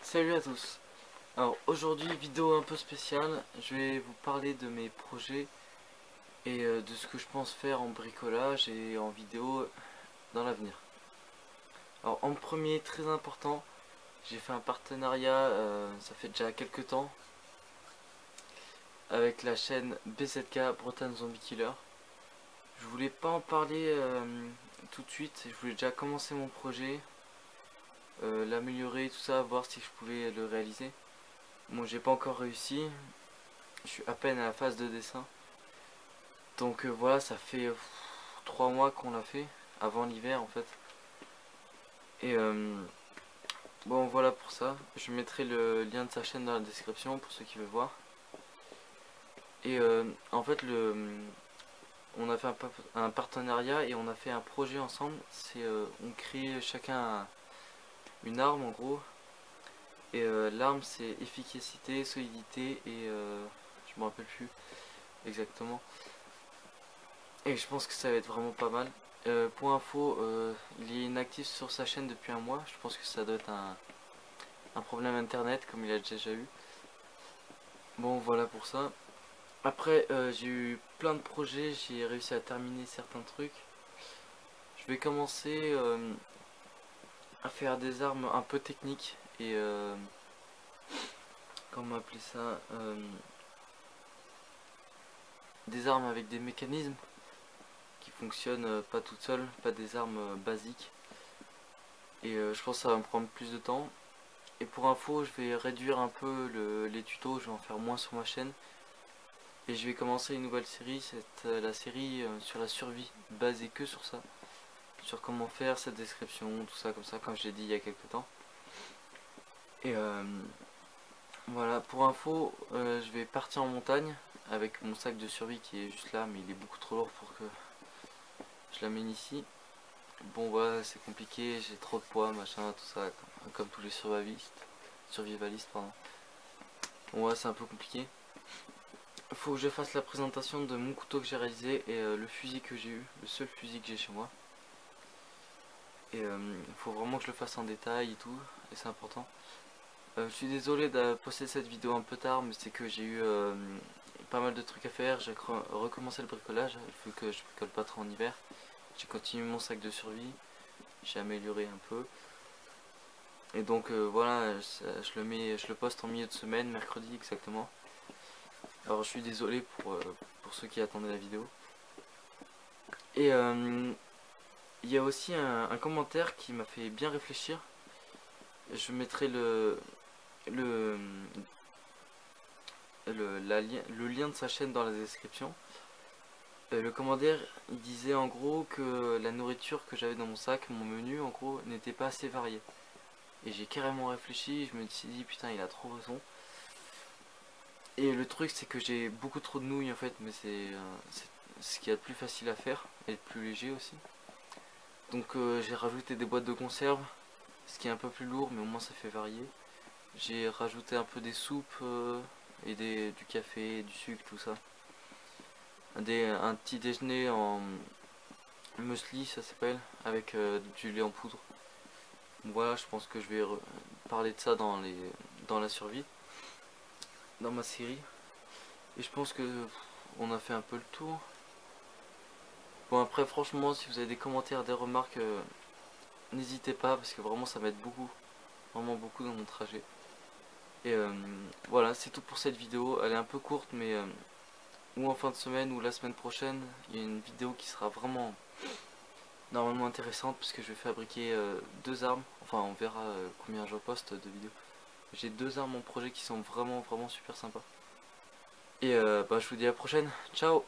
Salut à tous. Alors aujourd'hui vidéo un peu spéciale, je vais vous parler de mes projets et de ce que je pense faire en bricolage et en vidéo dans l'avenir. Alors en premier, très important, j'ai fait un partenariat, ça fait déjà quelques temps, avec la chaîne BZK Bretagne Zombie Killer. Je voulais pas en parler tout de suite, je voulais déjà commencer mon projet, l'améliorer, tout ça, voir si je pouvais le réaliser. Bon, j'ai pas encore réussi, je suis à peine à la phase de dessin. Donc voilà, ça fait 3 mois qu'on l'a fait, avant l'hiver en fait. Et bon voilà pour ça. Je mettrai le lien de sa chaîne dans la description pour ceux qui veulent voir. Et en fait on a fait un partenariat et on a fait un projet ensemble. C'est on crée chacun une arme en gros. Et l'arme c'est efficacité, solidité et je me rappelle plus exactement. Et je pense que ça va être vraiment pas mal. Pour info, il est inactif sur sa chaîne depuis un mois. Je pense que ça doit être un problème internet comme il a déjà eu. Bon voilà pour ça. Après j'ai eu plein de projets, j'ai réussi à terminer certains trucs. Je vais commencer à faire des armes un peu techniques et comment appeler ça, des armes avec des mécanismes qui fonctionnent pas toutes seules, pas des armes basiques. Et je pense que ça va me prendre plus de temps. Et pour info, je vais réduire un peu les tutos, je vais en faire moins sur ma chaîne. Et je vais commencer une nouvelle série, c'est la série sur la survie, basée que sur ça. Sur comment faire cette description, tout ça comme ça, comme je l'ai dit il y a quelques temps. Et voilà, pour info, je vais partir en montagne avec mon sac de survie qui est juste là, mais il est beaucoup trop lourd pour que je l'amène ici. Bon voilà, c'est compliqué, j'ai trop de poids, machin, tout ça, comme tous les survivalistes, pardon. Bon ouais, c'est un peu compliqué. Faut que je fasse la présentation de mon couteau que j'ai réalisé et le fusil que j'ai eu, le seul fusil que j'ai chez moi. Et il faut vraiment que je le fasse en détail et tout, et c'est important. Je suis désolé de poster cette vidéo un peu tard, mais c'est que j'ai eu pas mal de trucs à faire. J'ai recommencé le bricolage, vu que je bricole pas trop en hiver. J'ai continué mon sac de survie, j'ai amélioré un peu. Et donc voilà, je le poste en milieu de semaine, mercredi exactement. Alors je suis désolé pour ceux qui attendaient la vidéo. Et il y a aussi un commentaire qui m'a fait bien réfléchir. Je mettrai le, le lien de sa chaîne dans la description. Le commentaire il disait en gros que la nourriture que j'avais dans mon sac, mon menu en gros, n'était pas assez variée. Et j'ai carrément réfléchi, je me suis dit putain il a trop raison. Et le truc c'est que j'ai beaucoup trop de nouilles en fait, mais c'est ce qu'il y a de plus facile à faire et de plus léger aussi. Donc j'ai rajouté des boîtes de conserve, ce qui est un peu plus lourd mais au moins ça fait varier. J'ai rajouté un peu des soupes et du café, du sucre, tout ça. Un petit déjeuner en muesli ça s'appelle, avec du lait en poudre. Donc voilà, je pense que je vais parler de ça dans la survie, dans ma série. Et je pense que on a fait un peu le tour. Bon après franchement si vous avez des commentaires, des remarques, n'hésitez pas parce que vraiment ça m'aide beaucoup. Vraiment beaucoup dans mon trajet. Et voilà, c'est tout pour cette vidéo. Elle est un peu courte mais ou en fin de semaine ou la semaine prochaine, il y a une vidéo qui sera vraiment normalement intéressante parce que je vais fabriquer deux armes. Enfin on verra combien je poste de vidéos. J'ai deux armes en projet qui sont vraiment super sympas. Et bah, je vous dis à la prochaine. Ciao.